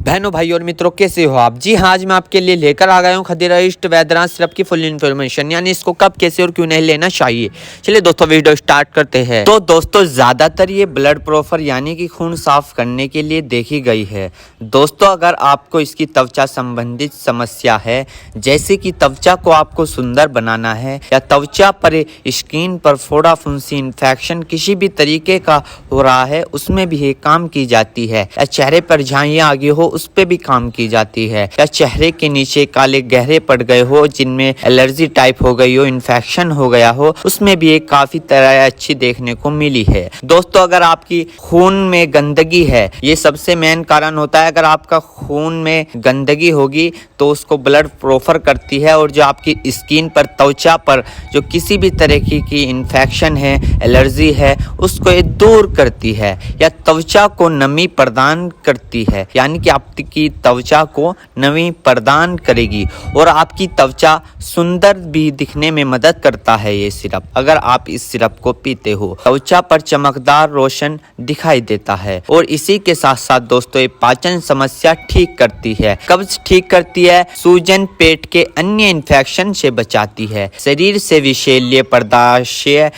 बहनों भाई और मित्रों, कैसे हो आप? जी हाँ, आज मैं आपके लिए लेकर आ गया हूँ खदीरा ईस्ट वैद्यनाथ सिरप की फुल इन्फॉर्मेशन, यानी इसको कब, कैसे और क्यों नहीं लेना चाहिए। चलिए दोस्तों, वीडियो स्टार्ट करते हैं। तो दोस्तों, ज्यादातर ये ब्लड प्रेशर यानी कि खून साफ करने के लिए देखी गई है। दोस्तों, अगर आपको इसकी त्वचा संबंधित समस्या है, जैसे कि त्वचा को आपको सुंदर बनाना है या त्वचा पर स्किन पर फोड़ा फुंसी इन्फेक्शन किसी भी तरीके का हो रहा है, उसमें भी ये काम की जाती है। या चेहरे पर झाइयाँ आ गई हो, उस पे भी काम की जाती है। या चेहरे के नीचे काले गहरे पड़ गए हो, जिनमें एलर्जी टाइप हो गई हो, इन्फेक्शन हो गया हो, उसमें भी एक काफी तरह अच्छी देखने को मिली है। दोस्तों, अगर आपकी खून में गंदगी है, ये सबसे मेन कारण होता है। अगर आपका खून में गंदगी होगी तो उसको ब्लड प्रेशर करती है, और जो आपकी स्किन पर, त्वचा पर जो किसी भी तरह की इन्फेक्शन है, एलर्जी है, उसको ये दूर करती है या त्वचा को नमी प्रदान करती है, यानी कि आपकी त्वचा को नमी प्रदान करेगी और आपकी त्वचा सुंदर भी दिखने में मदद करता है ये सिरप। अगर आप इस सिरप को पीते हो, त्वचा पर चमकदार रोशन दिखाई देता है। और इसी के साथ साथ दोस्तों, ये पाचन समस्या ठीक करती है, कब्ज ठीक करती है, सूजन, पेट के अन्य इन्फेक्शन से बचाती है, शरीर से विषैले पदार्थ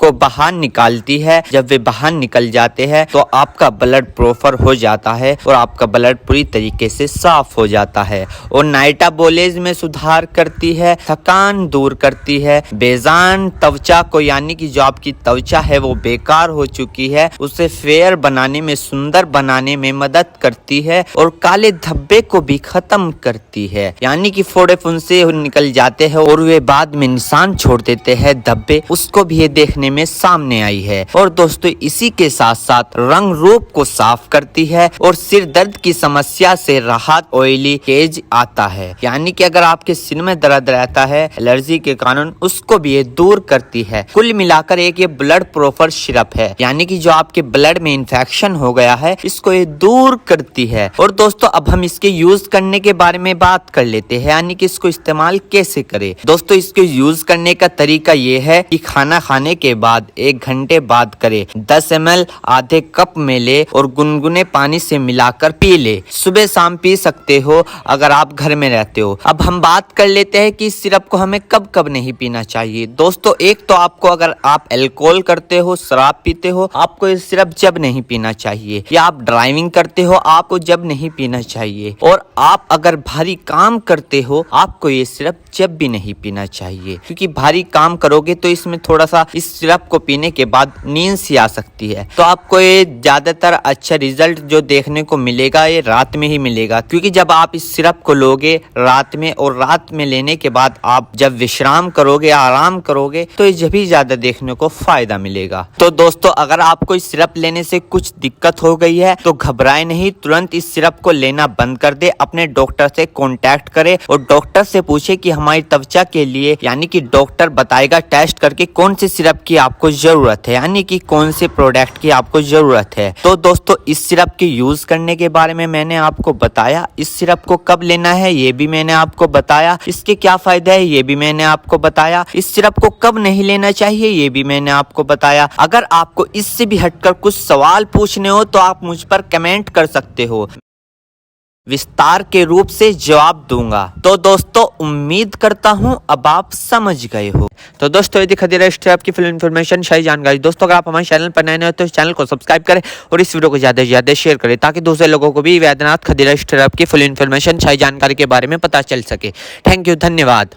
को बाहर निकालती है। जब वे बाहर निकल जाते हैं तो आपका ब्लड प्रेशर हो जाता है और आपका ब्लड पूरी तरीके से साफ हो जाता है। और मेटाबॉलिज्म में सुधार करती है, थकान दूर करती है, बेजान त्वचा को, यानी कि जो आपकी त्वचा है वो बेकार हो चुकी है, उसे फेयर बनाने में, सुंदर बनाने में मदद करती है। और काले धब्बे को भी खत्म करती है, यानी कि फोड़े फुंसे निकल जाते हैं और वे बाद में निशान छोड़ देते हैं, धब्बे, उसको भी ये देखने में सामने आई है। और दोस्तों, इसी के साथ साथ रंग रूप को साफ करती है और सिर दर्द की समस्या से राहत, ऑयली केज आता है, यानी कि अगर आपके सिर में दर्द रहता है एलर्जी के कारण, उसको भी ये दूर करती है। कुल मिलाकर एक ये ब्लड प्रेशर सिरप है, यानी कि जो आपके ब्लड में इन्फेक्शन हो गया है, इसको ये दूर करती है। और दोस्तों, अब हम इसके यूज करने के बारे में बात कर लेते हैं, यानी कि इसको इस्तेमाल कैसे करें। दोस्तों, इसको यूज करने का तरीका ये है कि खाना खाने के बाद 1 घंटे बाद करें। 10 ml आधे कप में ले और गुनगुने पानी से मिलाकर पी ले। सुबह शाम पी सकते हो अगर आप घर में रहते हो। अब हम बात कर लेते हैं कि इस सिरप को हमें कब कब नहीं पीना चाहिए। दोस्तों, एक तो आपको, अगर आप अल्कोहल करते हो, शराब पीते हो, आपको ये सिरप जब नहीं पीना चाहिए। या आप ड्राइविंग करते हो, आपको जब नहीं पीना चाहिए। और आप अगर भारी काम करते हो, आपको ये सिरप जब भी नहीं पीना चाहिए, क्योंकि भारी काम करोगे तो इसमें थोड़ा सा, इस सिरप को पीने के बाद नींद सी आ सकती है। तो आपको ये ज्यादातर अच्छा रिजल्ट जो देखने को मिलेगा, ये रात में ही मिलेगा, क्योंकि जब आप इस सिरप को लोगे रात में, और रात में लेने के बाद आप जब विश्राम करोगे, आराम करोगे, तो ये जब ही ज्यादा देखने को फायदा मिलेगा। तो दोस्तों, अगर आपको इस सिरप लेने से कुछ दिक्कत हो गई है तो घबराए नहीं, तुरंत इस सिरप को लेना बंद कर दे। अपने डॉक्टर से कॉन्टैक्ट करे और डॉक्टर से पूछे कि हमारी त्वचा के लिए, यानी कि डॉक्टर बताएगा टेस्ट करके कौन से सिरप की आपको जरूरत है, यानी कि कौन से प्रोडक्ट की आपको जरूरत है। तो दोस्तों, इस सिरप के यूज करने के बारे में मैंने आपको बताया। इस सिरप को कब लेना है ये भी मैंने आपको बताया। इसके क्या फायदे है ये भी मैंने आपको बताया। इस सिरप को कब नहीं लेना चाहिए ये भी मैंने आपको बताया। अगर आपको इससे भी हटकर कुछ सवाल पूछने हो तो आप मुझ पर कमेंट कर सकते हो, विस्तार के रूप से जवाब दूंगा। तो दोस्तों, उम्मीद करता हूं अब आप समझ गए हो। तो दोस्तों, यदि खदीरा ईस्ट सिरप की फुल इन्फॉर्मेशन, सही जानकारी, दोस्तों अगर आप हमारे चैनल पर नए हो तो इस चैनल को सब्सक्राइब करें और इस वीडियो को ज्यादा से ज्यादा शेयर करें, ताकि दूसरे लोगों को भी वैद्यनाथ खदीरा ईस्ट सिरप की फुल इन्फॉर्मेशन, सही जानकारी के बारे में पता चल सके। थैंक यू, धन्यवाद।